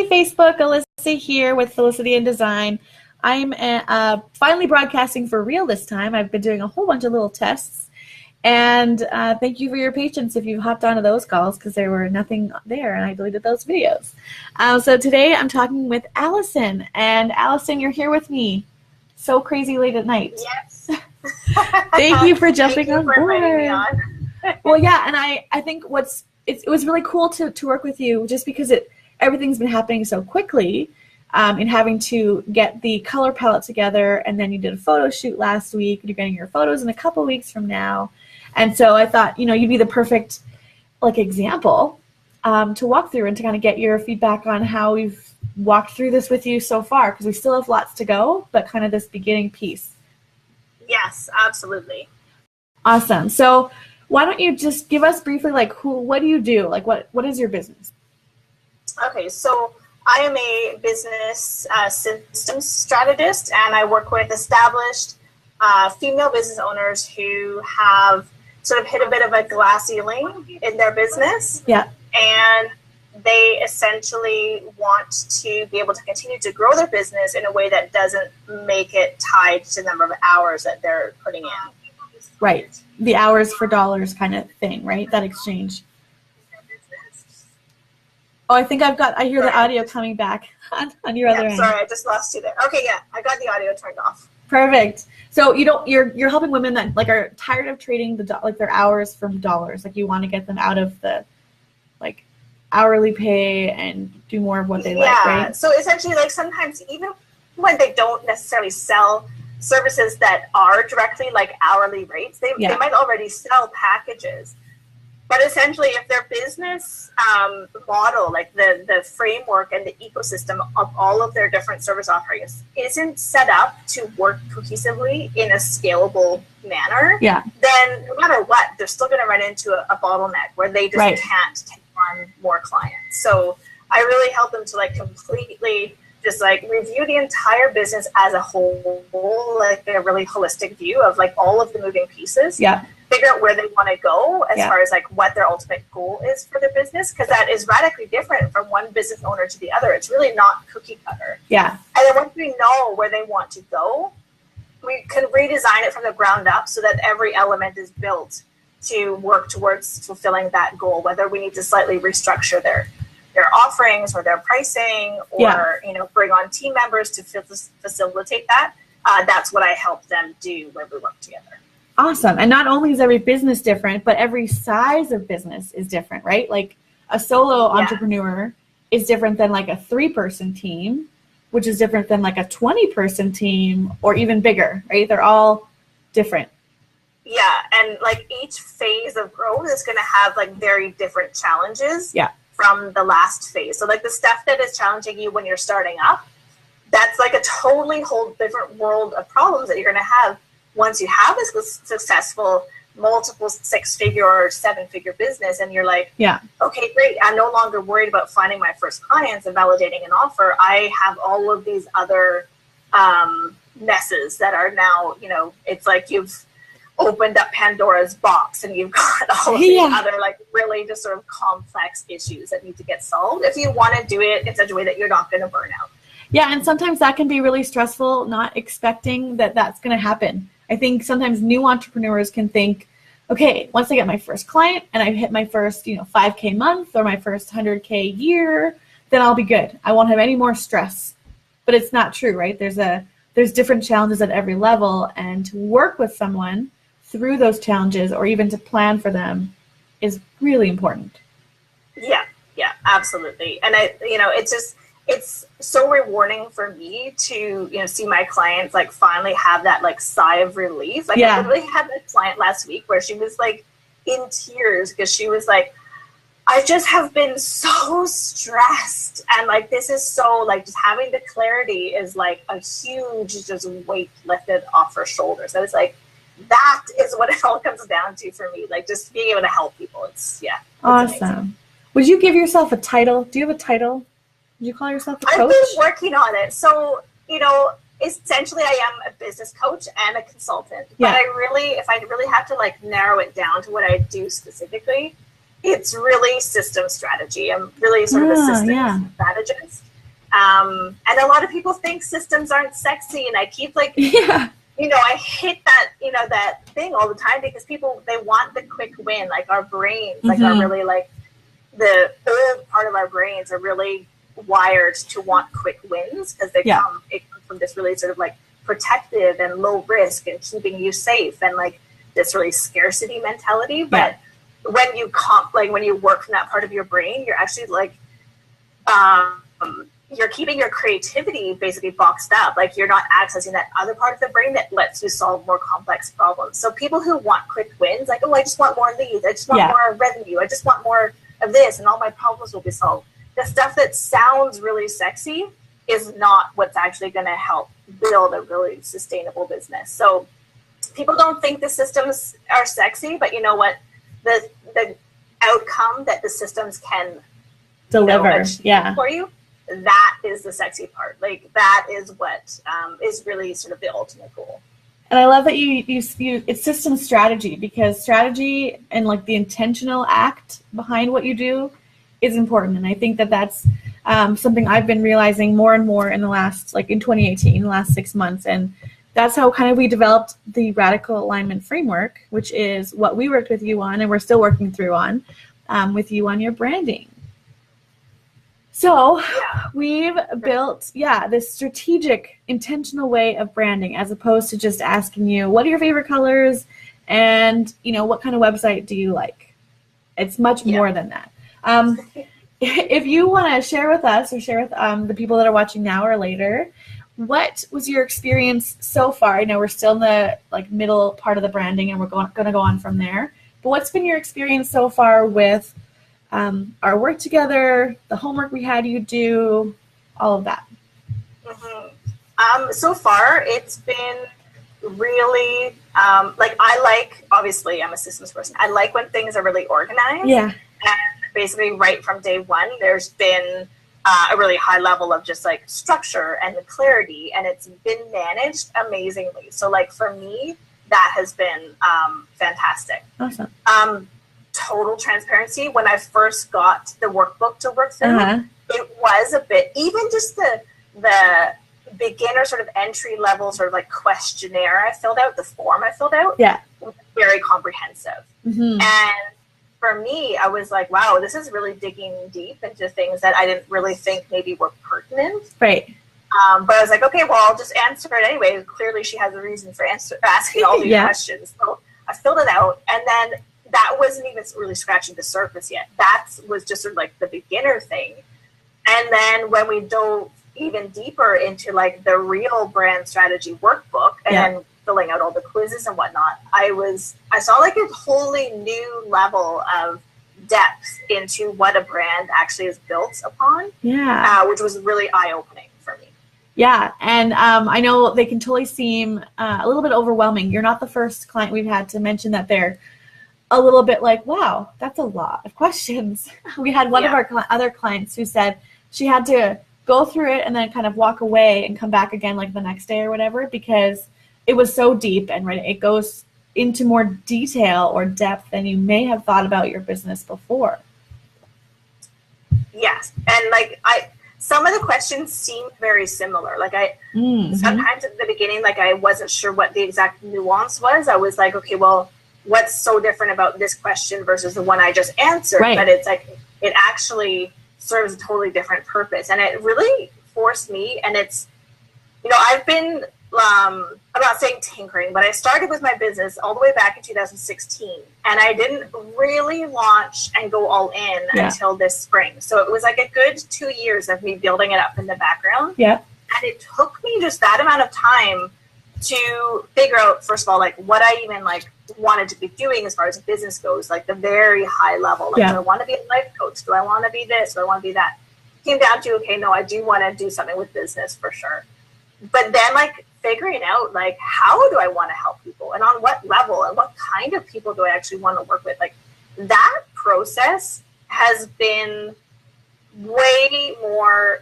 Facebook, Alyssa here with Felicity in Design. I'm finally broadcasting for real this time. I've been doing a whole bunch of little tests, and thank you for your patience if you've hopped onto those calls because there were nothing there and I deleted those videos. So today I'm talking with Alison, and Alison, you're here with me so crazy late at night. Yes. Thank you for jumping Thank you on for board. inviting me on. Well, yeah, and I think it was really cool to work with you just because everything's been happening so quickly, and having to get the color palette together, and then you did a photo shoot last week, and you're getting your photos in a couple weeks from now. And so I thought, you'd be the perfect example to walk through and to kind of get your feedback on how we've walked through this with you so far, because we still have lots to go, but kind of this beginning piece. Yes, absolutely. Awesome. So why don't you just give us briefly, what do you do? What is your business? Okay, so I am a business systems strategist, and I work with established female business owners who have sort of hit a bit of a glass ceiling in their business. Yeah. And they essentially want to be able to continue to grow their business in a way that doesn't make it tied to the number of hours that they're putting in. Right. The hours for dollars kind of thing, right? That exchange. Oh, I think I hear the audio coming back on your other end. Sorry, I just lost you there. Okay, yeah, I got the audio turned off. Perfect. So you're helping women that are tired of trading their hours for dollars. You want to get them out of the hourly pay and do more of what they like, right? Yeah. So essentially, sometimes even when they don't necessarily sell services that are directly hourly rates, they might already sell packages. But essentially, if their business model, the framework and the ecosystem of all of their different service offerings isn't set up to work cohesively in a scalable manner, then no matter what, they're still going to run into a bottleneck where they just can't take on more clients. So I really help them to completely just review the entire business as a whole, a really holistic view of all of the moving pieces. Yeah. Figure out where they want to go as far as what their ultimate goal is for their business, because that is radically different from one business owner to the other. It's really not cookie cutter. Yeah. And then once we know where they want to go, we can redesign it from the ground up so that every element is built to work towards fulfilling that goal, whether we need to slightly restructure their offerings or their pricing or bring on team members to facilitate that. That's what I help them do when we work together. Awesome. And not only is every business different, but every size of business is different, right? A solo entrepreneur is different than a 3-person team, which is different than a 20-person team or even bigger, right? They're all different. Yeah. And each phase of growth is going to have very different challenges from the last phase. So the stuff that is challenging you when you're starting up, that's a totally whole different world of problems that you're going to have once you have this successful multiple 6-figure or 7-figure business, and you're okay, great. I'm no longer worried about finding my first clients and validating an offer. I have all of these other messes that are now, it's you've opened up Pandora's box and you've got all of these other really just sort of complex issues that need to get solved if you want to do it in such a way that you're not going to burn out. Yeah, and sometimes that can be really stressful, not expecting that that's going to happen. I think sometimes new entrepreneurs can think, okay, once I get my first client and I hit my first, $5K month or my first $100K year, then I'll be good. I won't have any more stress. But it's not true, right? There's different challenges at every level, and to work with someone through those challenges or even to plan for them is really important. Yeah, absolutely. And it's so rewarding for me to, see my clients finally have that sigh of relief. I literally had a client last week where she was in tears because she was I just have been so stressed, and this is so just having the clarity is a huge just weight lifted off her shoulders. So it's that is what it all comes down to for me. Just being able to help people. It's awesome. Amazing. Would you give yourself a title? Do you have a title? Would you call yourself a coach? I've been working on it. So, essentially I am a business coach and a consultant. But if I really have to narrow it down to what I do specifically, it's really system strategy. I'm really sort of a system strategist. And a lot of people think systems aren't sexy, and I keep like, yeah. I hit that, that thing all the time because people, they want the quick win. Like our brains, like are really like the old part of our brains are really wired to want quick wins because it comes from this really sort of like protective and low risk and keeping you safe and like this really scarcity mentality. But when you when you work from that part of your brain, you're actually like, you're keeping your creativity basically boxed up. Like you're not accessing that other part of the brain that lets you solve more complex problems. So people who want quick wins, like, oh, I just want more leads. I just want more revenue. I just want more of this and all my problems will be solved. The stuff that sounds really sexy is not what's actually going to help build a really sustainable business. So people don't think the systems are sexy, but you know what? The outcome that the systems can deliver for you, that is the sexy part. Like that is what is really sort of the ultimate goal. And I love that you it's system strategy, because strategy and like the intentional act behind what you do is important. And I think that that's something I've been realizing more and more in the last, like in 2018, the last 6 months. And that's how kind of we developed the radical alignment framework, which is what we worked with you on and we're still working through on with you on your branding. So we've built, this strategic, intentional way of branding, as opposed to just asking you, what are your favorite colors? And, what kind of website do you like? It's much more than that. If you want to share with us or share with the people that are watching now or later, what was your experience so far? I know we're still in the middle part of the branding and we're going to go on from there. But what's been your experience so far with our work together, the homework we had you do, all of that? So far, it's been really, obviously I'm a systems person. I like when things are really organized. Yeah. And basically right from day one, there's been a really high level of just like structure and clarity, and it's been managed amazingly. So like for me, that has been fantastic. Awesome. Total transparency, when I first got the workbook to work through, it was a bit, even just the beginner sort of entry level sort of like questionnaire I filled out, the form I filled out, was very comprehensive. And for me, I was like, wow, this is really digging deep into things that I didn't really think maybe were pertinent. Right. But I was like, okay, well, I'll just answer it anyway. Clearly she has a reason for asking all these questions. So I filled it out, and then that wasn't even really scratching the surface yet. That was just sort of like the beginner thing. And then when we dove even deeper into like the real brand strategy workbook and then filling out all the quizzes and whatnot, I saw like a wholly new level of depth into what a brand actually is built upon, which was really eye-opening for me. Yeah, and I know they can totally seem a little bit overwhelming. You're not the first client we've had to mention that they're a little bit like, wow, that's a lot of questions. We had one of our other clients who said she had to go through it and then kind of walk away and come back again like the next day or whatever, because it was so deep and it goes into more detail or depth than you may have thought about your business before. Yes, and some of the questions seem very similar. Like sometimes at the beginning, like I wasn't sure what the exact nuance was. I was like, okay, well, what's so different about this question versus the one I just answered? Right. But it's like, it actually serves a totally different purpose. And it really forced me, and it's, I've been, I'm not saying tinkering, but I started with my business all the way back in 2016. And I didn't really launch and go all in until this spring. So it was like a good 2 years of me building it up in the background. Yeah. And it took me just that amount of time to figure out, first of all, like what I even wanted to be doing as far as business goes, like the very high level. Do I want to be a life coach? Do I want to be this? Do I want to be that? Came down to, okay, no, I do want to do something with business for sure. But then figuring out how do I want to help people, and on what level, and what kind of people do I actually want to work with? That process has been way more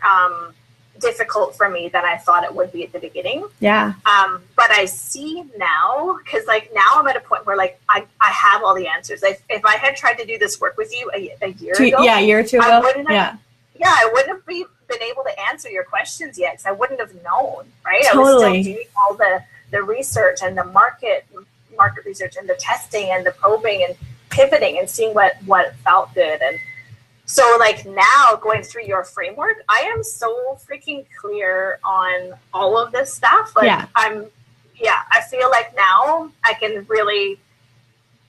difficult for me than I thought it would be at the beginning. Yeah. But I see now, because now I'm at a point where I have all the answers. If I had tried to do this work with you a year ago, a year or two ago, I wouldn't have been able to answer your questions yet, because I wouldn't have known, right? Totally. I was still doing all the research and the market research and the testing and the probing and pivoting and seeing what felt good. And so like now going through your framework, I am so freaking clear on all of this stuff. Like I feel like now I can really,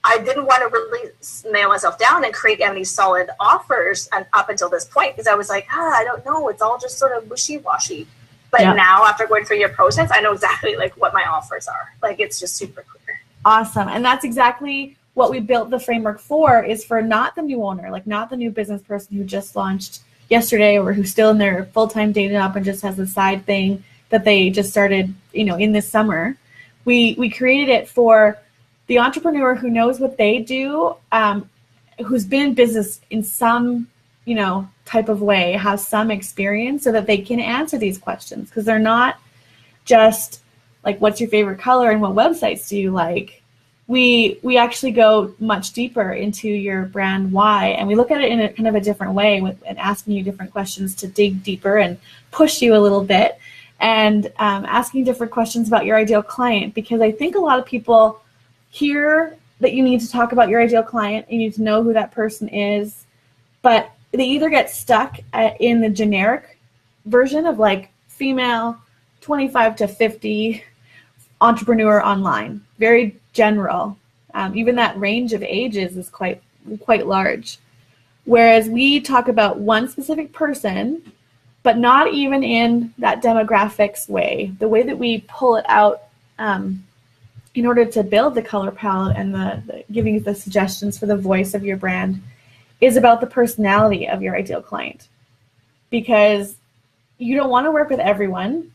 I didn't want to really nail myself down and create any solid offers up until this point, because I was like, I don't know, it's all just sort of wishy-washy. But now after going through your process, I know exactly like what my offers are. Like it's just super clear. Awesome. And that's exactly what we built the framework for, is for not the new owner, like not the new business person who just launched yesterday or who's still in their full-time day job and just has a side thing that they just started, in this summer. We created it for the entrepreneur who knows what they do, who's been in business in some, type of way, has some experience, so that they can answer these questions, because they're not just like, what's your favorite color and what websites do you like? We actually go much deeper into your brand why, and we look at it in a kind of a different way, and asking you different questions to dig deeper and push you a little bit, and asking different questions about your ideal client, because I think a lot of people hear that you need to talk about your ideal client, you need to know who that person is, but they either get stuck in the generic version of like female 25 to 50 entrepreneur online, very general. Even that range of ages is quite large. Whereas we talk about one specific person, but not even in that demographics way. The way that we pull it out in order to build the color palette and the giving you the suggestions for the voice of your brand is about the personality of your ideal client. Because you don't want to work with everyone,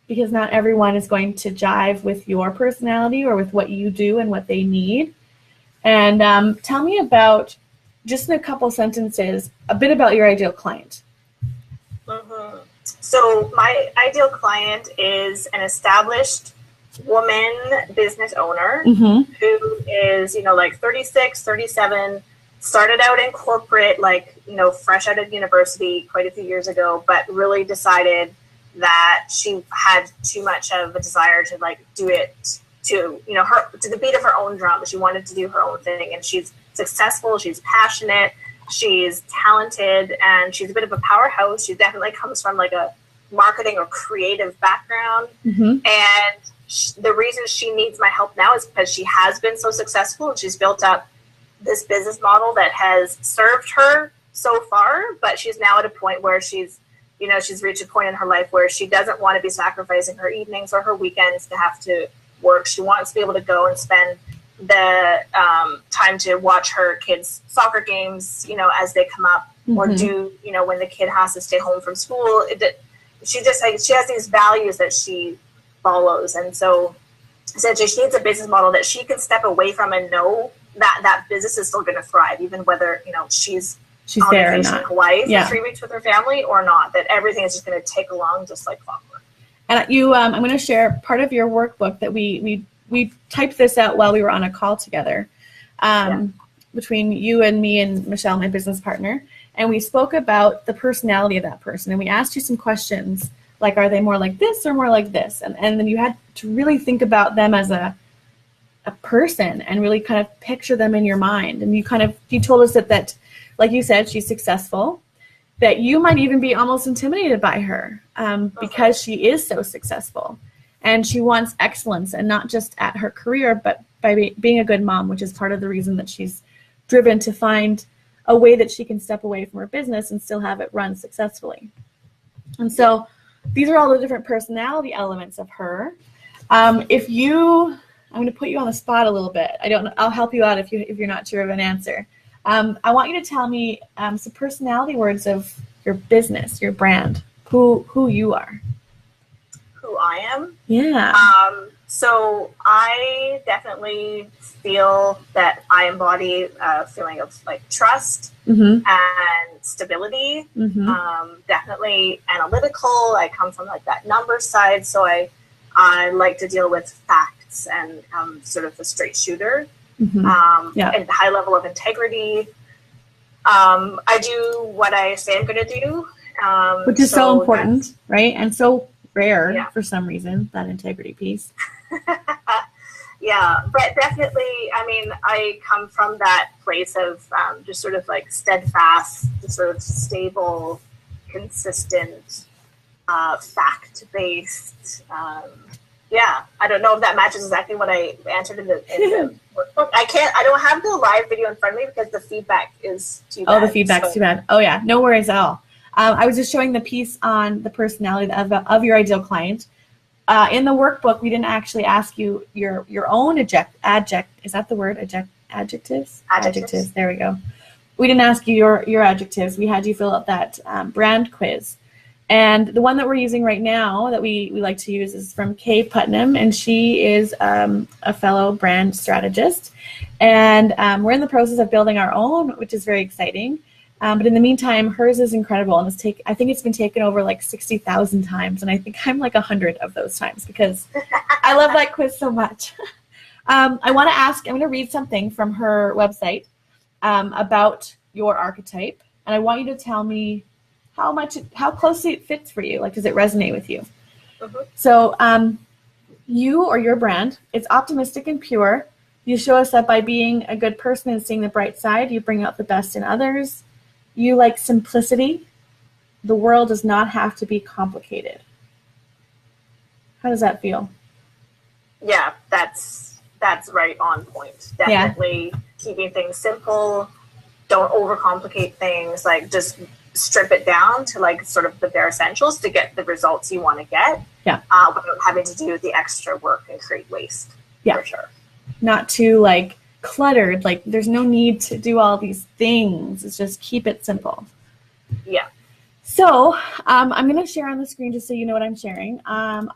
because not everyone is going to jive with your personality or with what you do and what they need. And tell me about, just in a couple sentences, a bit about your ideal client. Mm-hmm. So my ideal client is an established woman business owner who is, like 36, 37, started out in corporate, fresh out of university quite a few years ago, but really decided that she had too much of a desire to do it to the beat of her own drum. She wanted to do her own thing, and she's successful, she's passionate, she's talented, and she's a bit of a powerhouse. She definitely comes from a marketing or creative background. And the reason she needs my help now is because she has been so successful, and she's built up this business model that has served her so far, but she's now at a point where she's reached a point in her life where she doesn't want to be sacrificing her evenings or her weekends to have to work. She wants to be able to go and spend the time to watch her kids' soccer games, as they come up, or do, when the kid has to stay home from school. She has these values that she follows. And so essentially she needs a business model that she can step away from and know that business is still going to thrive, even whether, she's on there vacation or in not. Hawaii for 3 weeks with her family or not, that everything is just going to take along just like clockwork. And you, I'm going to share part of your workbook that we typed this out while we were on a call together between you and me and Michelle, my business partner. And we spoke about the personality of that person. And we asked you some questions like, are they more like this or more like this? And then you had to really think about them as a person and really kind of picture them in your mind. And you told us that like you said, she's successful, that you might even be almost intimidated by her because she is so successful. And she wants excellence, and not just at her career, but by being a good mom, which is part of the reason that she's driven to find a way that she can step away from her business and still have it run successfully. And so these are all the different personality elements of her. I'm going to put you on the spot a little bit. I'll help you out if you're not sure of an answer. I want you to tell me some personality words of your business, your brand, who you are. Who I am? Yeah. So I definitely feel that I embody a feeling of trust and stability. Definitely analytical. I come from that number side, so I like to deal with facts and sort of the straight shooter. And high level of integrity. I do what I say I'm going to do, Which is so important, right? And so rare for some reason, that integrity piece. Yeah, but definitely, I mean, I come from that place of just sort of like steadfast, sort of stable, consistent, fact-based. Yeah, I don't know if that matches exactly what I answered in the workbook. I don't have the live video in front of me because the feedback is too bad. Oh, the feedback's too bad. Oh yeah, no worries at all. I was just showing the piece on the personality of your ideal client. In the workbook, we didn't actually ask you your own is that the word? Adjectives? Adjectives. There we go. We didn't ask you your adjectives. We had you fill out that brand quiz. And the one that we're using right now that we like to use is from Kay Putnam, and she is a fellow brand strategist. And we're in the process of building our own, which is very exciting. But in the meantime, hers is incredible, and I think it's been taken over like 60,000 times, and I think I'm like 100 of those times because I love that quiz so much. I'm going to read something from her website about your archetype, and I want you to tell me how closely it fits for you. Like, does it resonate with you? Mm-hmm. So you or your brand, it's optimistic and pure. You show us that by being a good person and seeing the bright side, you bring out the best in others. You like simplicity. The world does not have to be complicated. How does that feel? Yeah, that's right on point. Definitely keeping things simple. Don't overcomplicate things. Like, just strip it down to like sort of the bare essentials to get the results you want to get. Yeah. Without having to do the extra work and create waste. Yeah. For sure. Not too like cluttered. Like, there's no need to do all these things. It's just keep it simple. Yeah. So I'm going to share on the screen just so you know what I'm sharing.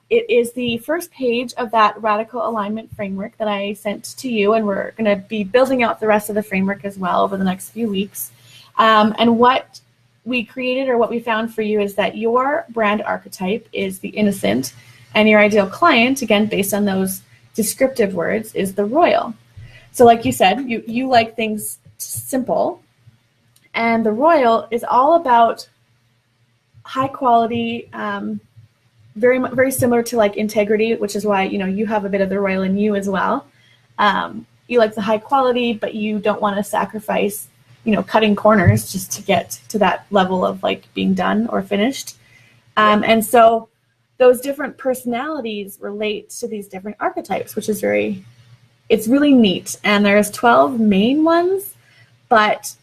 It is the first page of that radical alignment framework that I sent to you, and we're going to be building out the rest of the framework as well over the next few weeks. And what we created, or what we found for you, is that your brand archetype is the innocent, and your ideal client, again, based on those descriptive words, is the royal. So like you said, you like things simple, and the royal is all about high quality, very very similar to like integrity, which is why you have a bit of the royal in you as well. You like the high quality, but you don't want to sacrifice cutting corners just to get to that level of like being done or finished. And so those different personalities relate to these different archetypes, which is it's really neat. And there's 12 main ones, but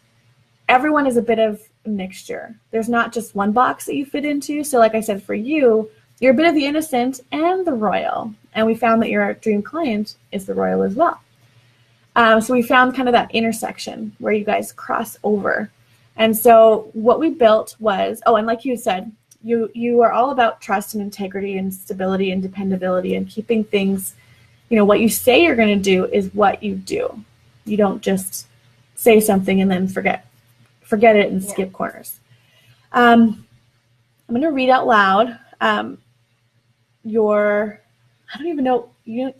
everyone is a bit of a mixture. There's not just one box that you fit into. So like I said, for you, you're a bit of the innocent and the royal. And we found that your dream client is the royal as well. So we found kind of that intersection where you guys cross over. And so what we built was, and like you said, you are all about trust and integrity and stability and dependability and keeping things, what you say you're going to do is what you do. You don't just say something and then forget it and skip corners. I'm going to read out loud I don't even know,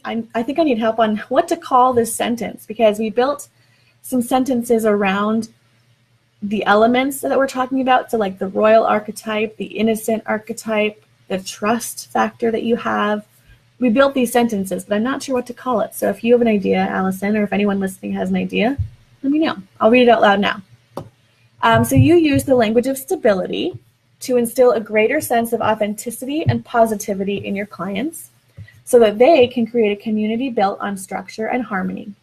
I think I need help on what to call this sentence, because we built some sentences around the elements that we're talking about. So like the royal archetype, the innocent archetype, the trust factor that you have. We built these sentences, but I'm not sure what to call it. So if you have an idea, Alison, or if anyone listening has an idea, let me know. I'll read it out loud now. So you use the language of stability to instill a greater sense of authenticity and positivity in your clients, so that they can create a community built on structure and harmony.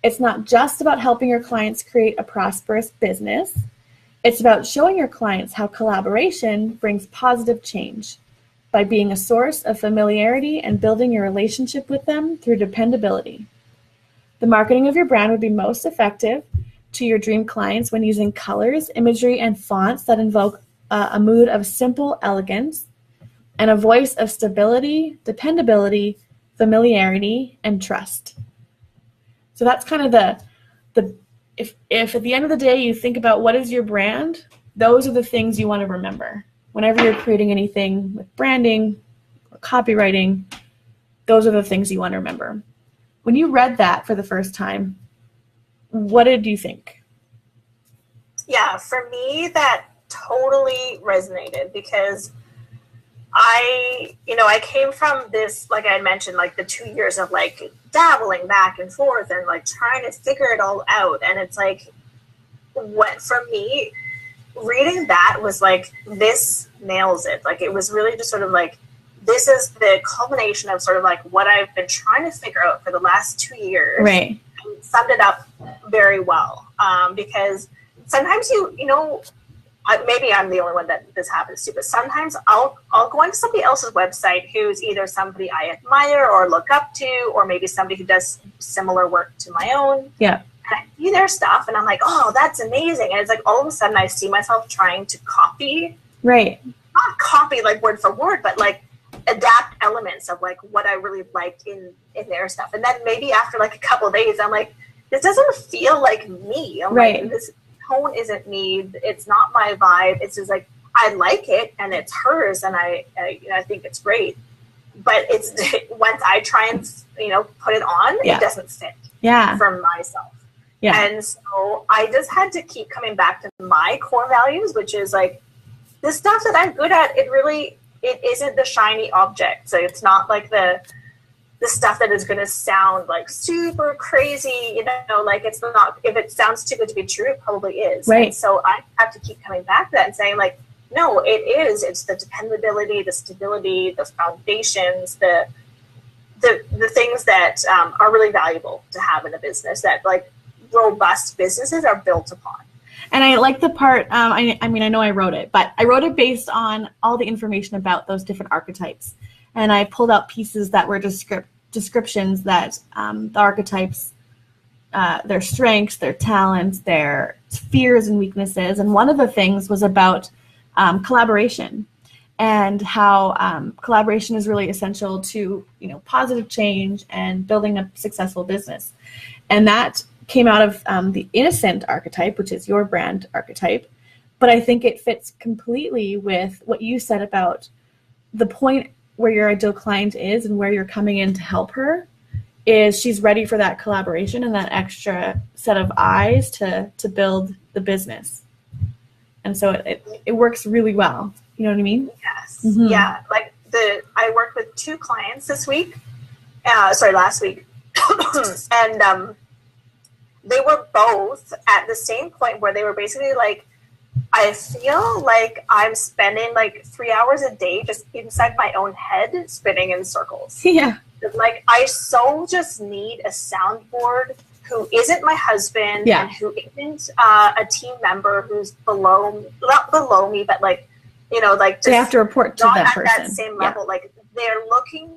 It's not just about helping your clients create a prosperous business. It's about showing your clients how collaboration brings positive change by being a source of familiarity and building your relationship with them through dependability. The marketing of your brand would be most effective to your dream clients when using colors, imagery, and fonts that invoke a mood of simple elegance and a voice of stability, dependability, familiarity, and trust. So that's kind of if at the end of the day you think about what is your brand, those are the things you want to remember. Whenever you're creating anything with branding or copywriting, those are the things you want to remember. When you read that for the first time, what did you think? Yeah, for me, that totally resonated because I came from this, like I mentioned, like the 2 years of like dabbling back and forth and like trying to figure it all out. And it's like, what for me, reading that was like, this nails it. Like, it was really just sort of like, this is the culmination of sort of like what I've been trying to figure out for the last 2 years. Right. And summed it up very well. Because sometimes maybe I'm the only one that this happens to, but sometimes I'll go onto somebody else's website who's either somebody I admire or look up to, or maybe somebody who does similar work to my own. Yeah. And I see their stuff and I'm like, oh, that's amazing. And it's like all of a sudden I see myself trying to copy. Right. Not copy like word for word, but like adapt elements of like what I really liked in their stuff. And then maybe after like a couple of days, I'm like, this doesn't feel like me. I'm right. Like, this tone isn't me. It's not my vibe. It's just like, I like it and it's hers and I think it's great. But it's once I try and, put it on, yeah. it doesn't fit yeah. for myself. Yeah. And so I just had to keep coming back to my core values, which is like the stuff that I'm good at. It isn't the shiny object. So it's not like the stuff that is going to sound like super crazy, like it's not, if it sounds too good to be true, it probably is. Right. And so I have to keep coming back to that and saying like, no, it's the dependability, the stability, the foundations, the things that are really valuable to have in a business that like robust businesses are built upon. And I like the part, I know I wrote it, but I wrote it based on all the information about those different archetypes. And I pulled out pieces that were descriptions that the archetypes, their strengths, their talents, their fears and weaknesses. And one of the things was about collaboration and how collaboration is really essential to, positive change and building a successful business. And that came out of the innocent archetype, which is your brand archetype. But I think it fits completely with what you said about the point where your ideal client is and where you're coming in to help her is she's ready for that collaboration and that extra set of eyes to build the business. And so it works really well. You know what I mean? Yes. Mm-hmm. Yeah. Like I worked with 2 clients last week. And they were both at the same point where they were basically like, I feel like I'm spending like 3 hours a day just inside my own head spinning in circles. Yeah. Like I so just need a soundboard who isn't my husband yeah. and who isn't a team member who's not below me, but like, like just they have to report to that person. Not at that same level. Yeah. Like they're looking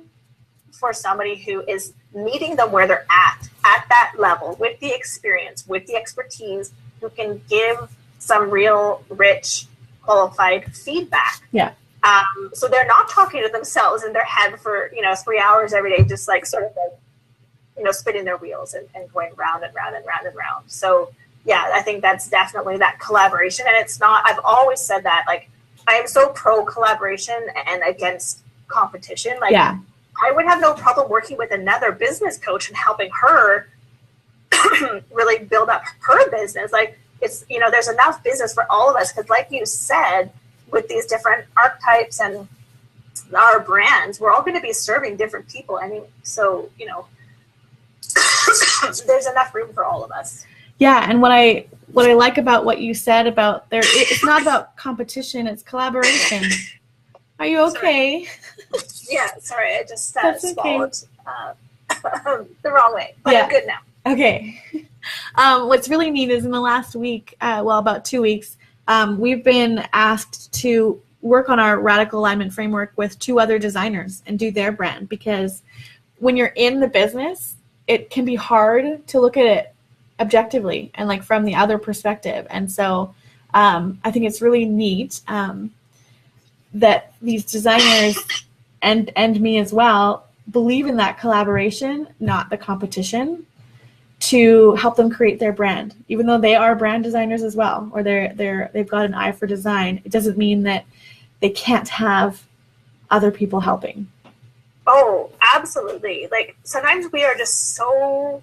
for somebody who is meeting them where they're at that level with the experience, with the expertise, who can give some real rich, qualified feedback. Yeah. So they're not talking to themselves in their head for, 3 hours every day, just like sort of like, spinning their wheels and going round and round and round and round. So yeah, I think that's definitely that collaboration. And it's not, I've always said that, like, I am so pro collaboration and against competition. Like yeah. I would have no problem working with another business coach and helping her really build up her business. Like it's, there's enough business for all of us. Cause like you said, with these different archetypes and our brands, we're all going to be serving different people anyway. So, there's enough room for all of us. Yeah. And what I like about what you said about it's not about competition, it's collaboration. Are you okay? Sorry. Yeah, sorry. I just swallowed the wrong way, but yeah. I'm good now. Okay. What's really neat is in the last week, about 2 weeks, we've been asked to work on our radical alignment framework with 2 other designers and do their brand, because when you're in the business, it can be hard to look at it objectively and like from the other perspective. And so I think it's really neat that these designers and me as well believe in that collaboration, not the competition, to help them create their brand. Even though they are brand designers as well, or they've got an eye for design, it doesn't mean that they can't have other people helping. Oh, absolutely. Like sometimes we are just so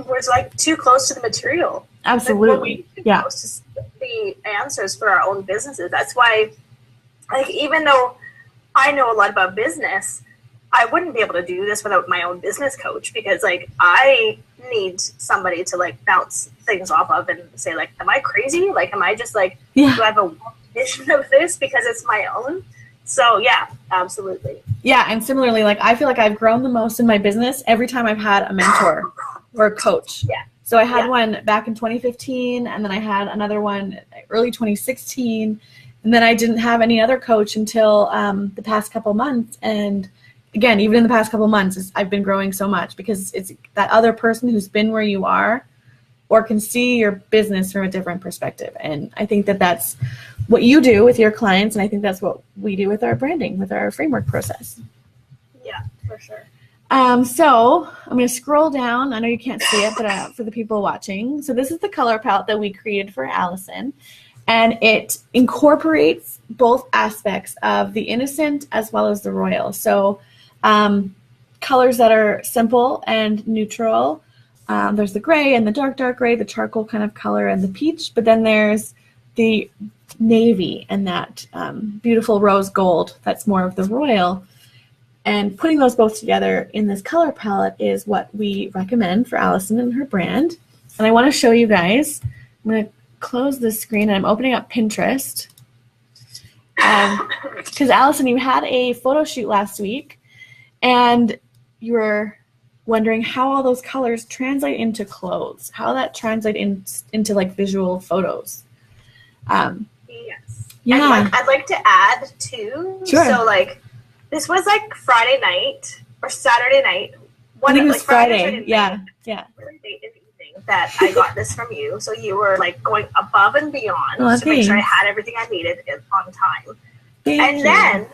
was like too close to the material. Absolutely. Like, yeah. Close to the answers for our own businesses. That's why, like, even though I know a lot about business, I wouldn't be able to do this without my own business coach, because like I need somebody to like bounce things off of and say like, am I crazy? Like, am I just like, do I have a vision of this because it's my own? So yeah, absolutely. Yeah. And similarly, like I feel like I've grown the most in my business every time I've had a mentor or a coach. Yeah. So I had one back in 2015, and then I had another one early 2016. And then I didn't have any other coach until the past couple months. And again, even in the past couple months, I've been growing so much because it's that other person who's been where you are or can see your business from a different perspective. And I think that that's what you do with your clients, and I think that's what we do with our branding, with our framework process. Yeah, for sure. So I'm going to scroll down. I know you can't see it, but for the people watching. So this is the color palette that we created for Alison, and it incorporates both aspects of the innocent as well as the royal. So colors that are simple and neutral. There's the gray and the dark gray, the charcoal kind of color, and the peach. But then there's the navy and that beautiful rose gold that's more of the royal. And putting those both together in this color palette is what we recommend for Alison and her brand. And I want to show you guys. I'm going to close this screen, and I'm opening up Pinterest. Because Alison, you had a photo shoot last week, and you were wondering how all those colors translate into clothes, how that translate into like visual photos. Yes. Yeah. I'd like to add too. Sure. So like, this was like Friday night or Saturday night. I think it was like Friday. Yeah. Really late in the evening that I got this from you. So you were like going above and beyond to make sure I had everything I needed on time. Then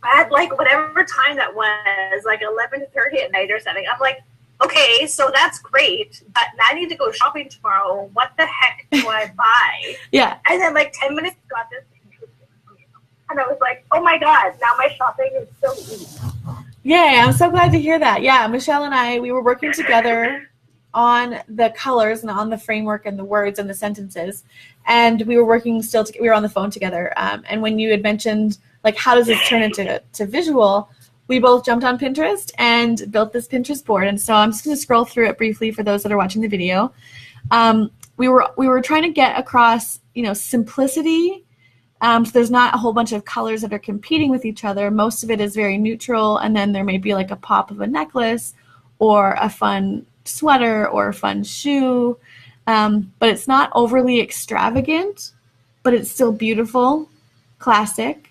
I had like whatever time that was, like 11:30 at night or something. I'm like, okay, so that's great, but now I need to go shopping tomorrow. What the heck do I buy? Yeah. And then like 10 minutes got this. And I was like, oh my God, now my shopping is so easy. Yay, I'm so glad to hear that. Yeah, Michelle and I, we were working together on the colors and on the framework and the words and the sentences. And we were working we were on the phone together. And when you had mentioned, like, how does this turn into visual, we both jumped on Pinterest and built this Pinterest board. And so I'm just going to scroll through it briefly for those that are watching the video. We were trying to get across, simplicity. So there's not a whole bunch of colors that are competing with each other. Most of it is very neutral, and then there may be like a pop of a necklace or a fun sweater or a fun shoe. But it's not overly extravagant, but it's still beautiful, classic.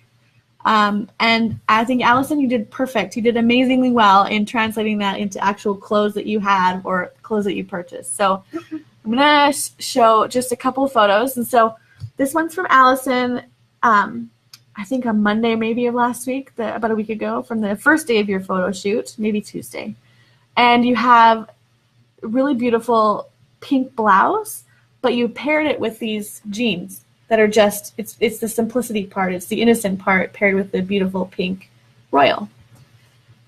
And I think, Alison, you did perfect. You did amazingly well in translating that into actual clothes that you had or clothes that you purchased. So I'm going to show just a couple of photos. And so this one's from Alison. I think on Monday maybe of last week, about a week ago, from the first day of your photo shoot, maybe Tuesday. And you have a really beautiful pink blouse, but you paired it with these jeans that are just, it's the simplicity part, it's the innocent part paired with the beautiful pink royal.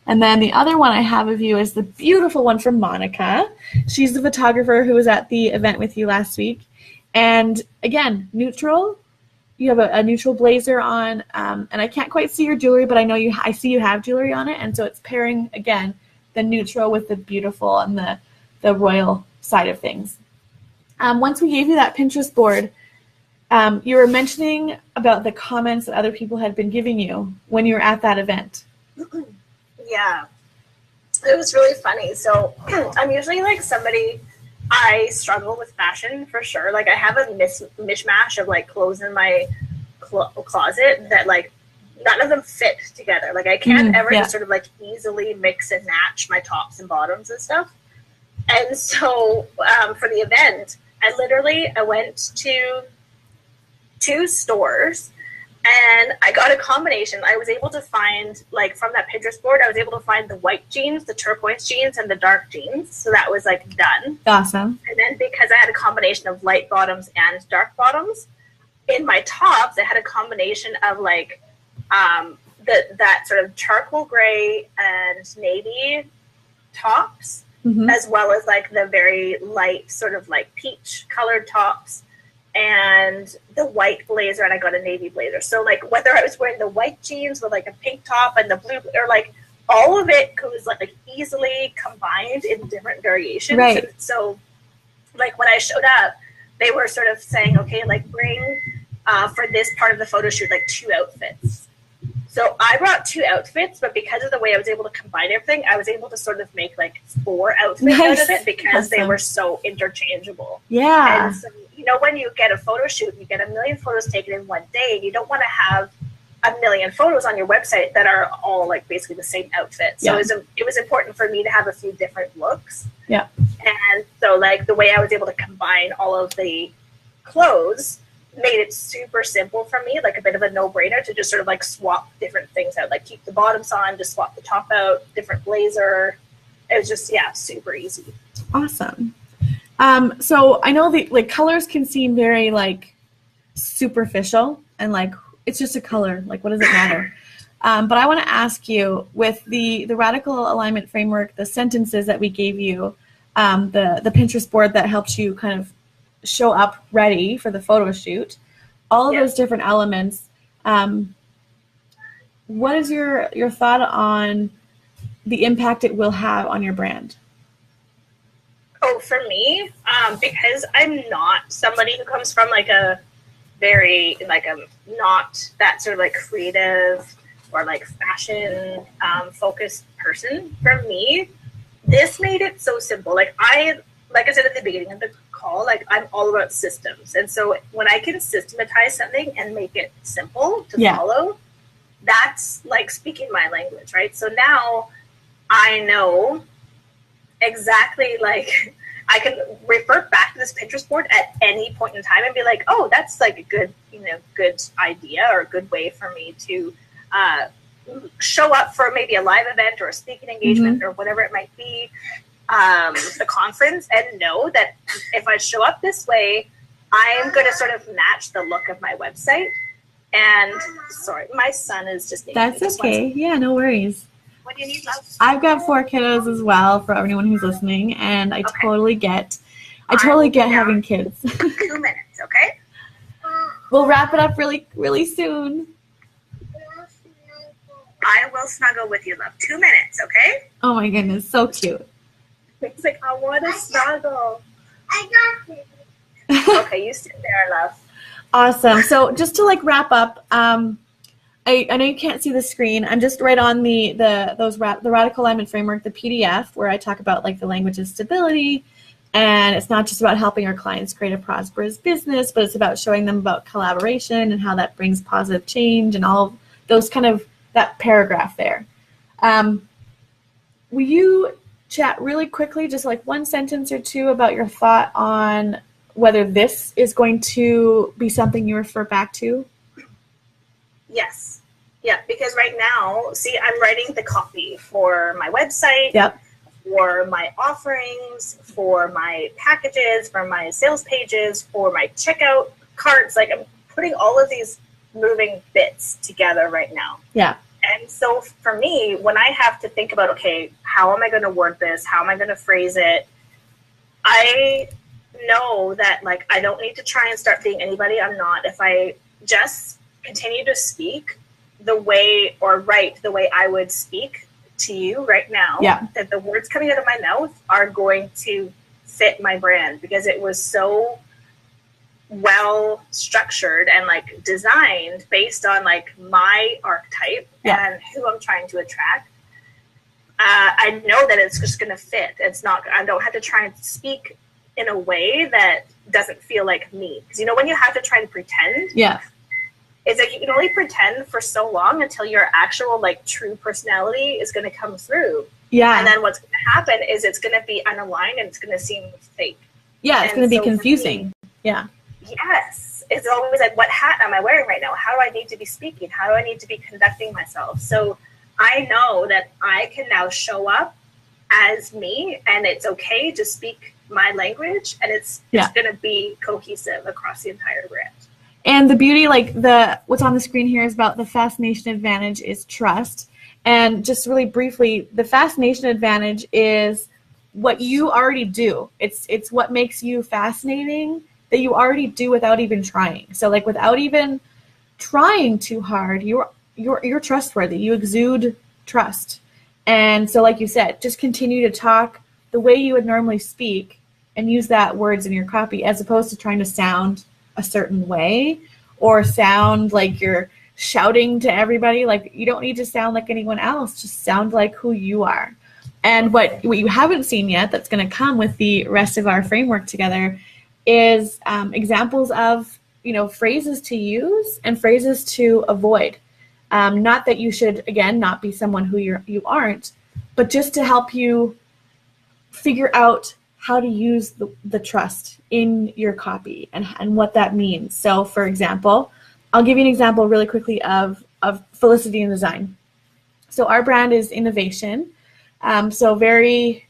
And then the other one I have of you is the beautiful one from Monica. She's the photographer who was at the event with you last week. And again, neutral. You have a neutral blazer on, and I can't quite see your jewelry, but I see you have jewelry on it, and so it's pairing, again, the neutral with the beautiful and the royal side of things. Once we gave you that Pinterest board, you were mentioning about the comments that other people had been giving you when you were at that event. Yeah, it was really funny. So I'm usually like somebody... I struggle with fashion for sure. Like, I have a mishmash of like clothes in my closet that like none of them fit together. Like, I can't ever just sort of like easily mix and match my tops and bottoms and stuff. And so for the event, I went to 2 stores. And I got a combination. I was able to find, like, from that Pinterest board, I was able to find the white jeans, the turquoise jeans, and the dark jeans. So that was, like, done. Awesome. And then because I had a combination of light bottoms and dark bottoms, in my tops, I had a combination of, like, that sort of charcoal gray and navy tops as well as like the very light sort of like peach colored tops and the white blazer, and I got a navy blazer. So like whether I was wearing the white jeans with like a pink top and the blue, or like all of it was like easily combined in different variations. Right. And so like when I showed up, they were sort of saying, okay, like bring for this part of the photo shoot like 2 outfits. So I brought 2 outfits, but because of the way I was able to combine everything, I was able to sort of make like 4 outfits out of it because they were so interchangeable. Yeah. And so, you know, when you get a photo shoot, you get a million photos taken in one day. You don't want to have a million photos on your website that are all like basically the same outfit. So it was important for me to have a few different looks. Yeah. And so like the way I was able to combine all of the clothes made it super simple for me, like a bit of a no-brainer to just sort of like swap different things out, like keep the bottoms on, just swap the top out, different blazer. It was just, super easy. Awesome. So I know the like colors can seem very like superficial and like it's just a color, like what does it matter? But I want to ask you, with the radical alignment framework, the sentences that we gave you, the Pinterest board that helped you kind of show up ready for the photo shoot, all of those different elements, what is your thought on the impact it will have on your brand? Oh, for me, because I'm not somebody who comes from like a very like not that sort of like creative or like fashion focused person, for me this made it so simple. Like I said at the beginning of the call, like I'm all about systems. And so when I can systematize something and make it simple to follow, that's like speaking my language, right? So now I know exactly, like I can revert back to this Pinterest board at any point in time and be like, oh, that's like a good, good idea or a good way for me to show up for maybe a live event or a speaking engagement or whatever it might be. The conference, and know that if I show up this way, I am going to sort of match the look of my website. And sorry, my son is just that's okay. Yeah, no worries. What do you need, love? I've got 4 kiddos as well, for everyone who's listening, and I totally get having kids. 2 minutes, okay? We'll wrap it up really, really soon. I will snuggle with you, love. 2 minutes, okay? Oh my goodness, so cute. It's like, I want to snuggle. I got it. Okay, you sit there, love. Awesome. So just to like wrap up, I know you can't see the screen. I'm just right on the Radical Alignment Framework, the PDF, where I talk about like the language of stability, and it's not just about helping our clients create a prosperous business, but it's about showing them about collaboration and how that brings positive change and all of those kind of that paragraph there. Will you chat really quickly, just like 1 sentence or 2, about your thought on whether this is going to be something you refer back to? Yes. Yeah, because right now, see, I'm writing the copy for my website, for my offerings, for my packages, for my sales pages, for my checkout carts. Like I'm putting all of these moving bits together right now. Yeah. And so for me, when I have to think about, okay, how am I going to word this? How am I going to phrase it? I know that like I don't need to try and start being anybody I'm not. If I just continue to speak the way or write the way I would speak to you right now, that the words coming out of my mouth are going to fit my brand, because it was so well structured and like designed based on like my archetype and who I'm trying to attract. I know that it's just going to fit. It's not, I don't have to try and speak in a way that doesn't feel like me. Because when you have to try and pretend, it's like you can only pretend for so long until your actual like true personality is going to come through. And then what's going to happen is it's going to be unaligned and it's going to seem fake. It's going to be confusing. Yes. It's always like, what hat am I wearing right now? How do I need to be speaking? How do I need to be conducting myself? So I know that I can now show up as me, and it's okay to speak my language, and it's going to be cohesive across the entire brand. And the beauty, like what's on the screen here is about the fascination advantage is trust. And just really briefly, the fascination advantage is what you already do. It's what makes you fascinating that you already do without even trying. So like without even trying too hard, you're trustworthy. You exude trust. And so like you said, just continue to talk the way you would normally speak and use that words in your copy, as opposed to trying to sound a certain way or sound like you're shouting to everybody. Like, you don't need to sound like anyone else. Just sound like who you are. And what you haven't seen yet that's going to come with the rest of our framework together is examples of, phrases to use and phrases to avoid. Not that you should, again, not be someone who you aren't, but just to help you figure out how to use the trust in your copy and what that means. So, for example, I'll give you an example really quickly of Felicity in Design. So our brand is innovation. So very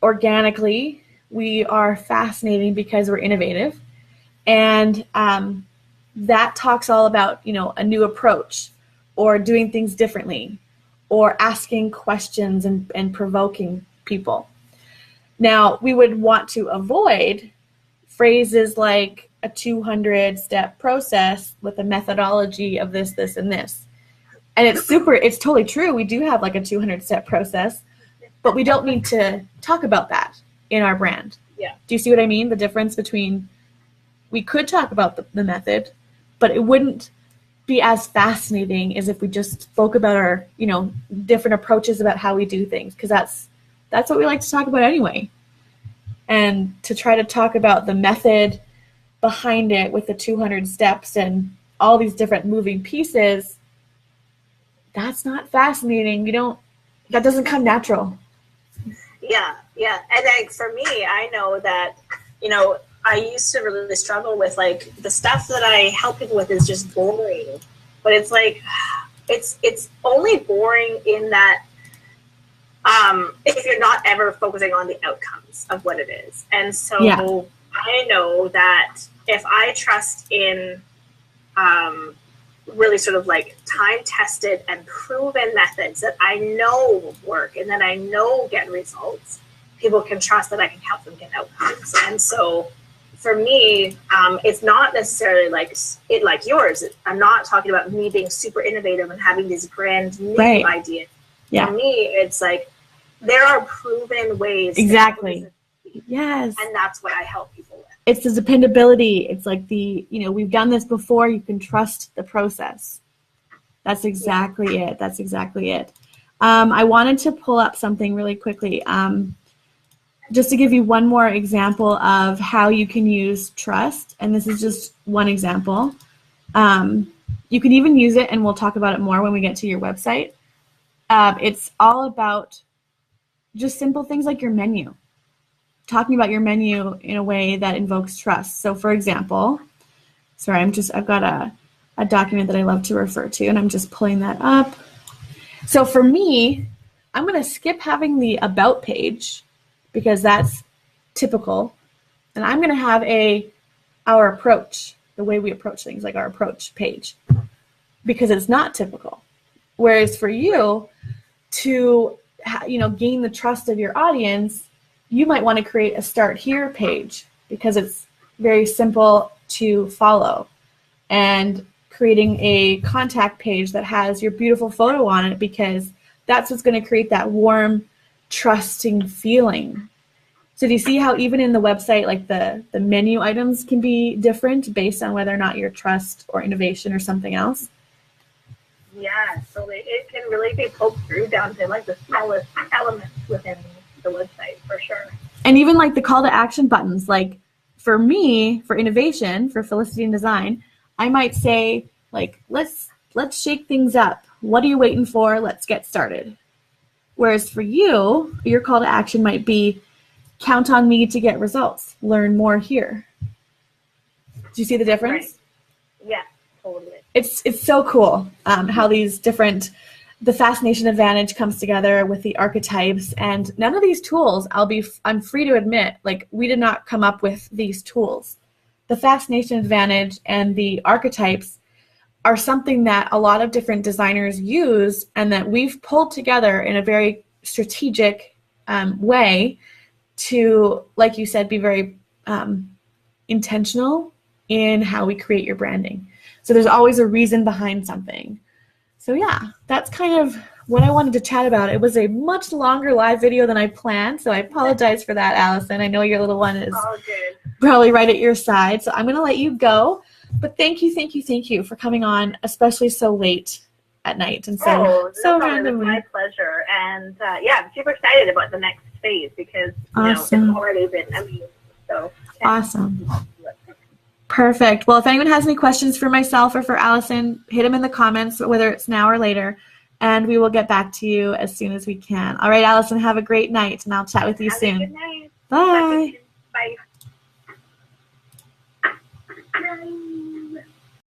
organically, we are fascinating because we're innovative. And that talks all about, a new approach or doing things differently or asking questions and provoking people. Now, we would want to avoid phrases like a 200-step process with a methodology of this, this, and this. And it's totally true. We do have like a 200-step process, but we don't need to talk about that in our brand. Yeah. Do you see what I mean? The difference between, we could talk about the method, but it wouldn't be as fascinating as if we just spoke about our, different approaches about how we do things, because that's what we like to talk about anyway. And to try to talk about the method behind it with the 200 steps and all these different moving pieces, that's not fascinating. That doesn't come natural. Yeah. And like for me, I know that, I used to really struggle with like the stuff that I help people with is just boring, but it's like, it's only boring in that, if you're not ever focusing on the outcomes of what it is. And so yeah. I know that if I trust in really sort of like time-tested and proven methods that I know work and that I know get results, people can trust that I can help them get outcomes. And so for me, it's not necessarily like yours. I'm not talking about me being super innovative and having these brand new ideas. Yeah. For me, it's like there are proven ways. Exactly. Yes. And that's what I help people with. It's the dependability. It's like we've done this before. You can trust the process. That's exactly it. That's exactly it. I wanted to pull up something really quickly. Just to give you one more example of how you can use trust. And this is just one example. You can even use it, and we'll talk about it more when we get to your website. It's all about just simple things like your menu. Talking about your menu in a way that invokes trust. So for example, I've got a document that I love to refer to, and I'm just pulling that up. So for me, I'm going to skip having the about page because that's typical. And I'm going to have our approach, the way we approach things, like our approach page, because it's not typical. Whereas for you to, gain the trust of your audience, you might want to create a start here page because it's very simple to follow, and creating a contact page that has your beautiful photo on it, because that's what's going to create that warm, trusting feeling. So do you see how even in the website, like the menu items can be different based on whether or not you're trust or innovation or something else? Yeah, so it can really be poked through down to like the smallest elements within the website, for sure. And even like the call to action buttons, like for me, for innovation, for Felicity in Design, I might say like, let's shake things up. What are you waiting for? Let's get started. Whereas for you, your call to action might be, count on me to get results. Learn more here. Do you see the difference? Right. Yeah, totally. It's so cool how these different, the fascination advantage comes together with the archetypes, and none of these tools, I'm free to admit, like we did not come up with these tools. The fascination advantage and the archetypes are something that a lot of different designers use, and that we've pulled together in a very strategic way to, like you said, be very intentional in how we create your branding. So there's always a reason behind something. So yeah, that's kind of what I wanted to chat about. It was a much longer live video than I planned, so I apologize for that, Alison. I know your little one is probably right at your side, so I'm going to let you go. But thank you for coming on, especially so late at night and so randomly. It's my pleasure, and yeah, I'm super excited about the next phase because it's already been amazing. So awesome. Perfect. Well, if anyone has any questions for myself or for Alison, hit them in the comments, whether it's now or later, and we will get back to you as soon as we can. All right, Alison, have a great night, and I'll chat with you soon. Good night. Bye. Bye.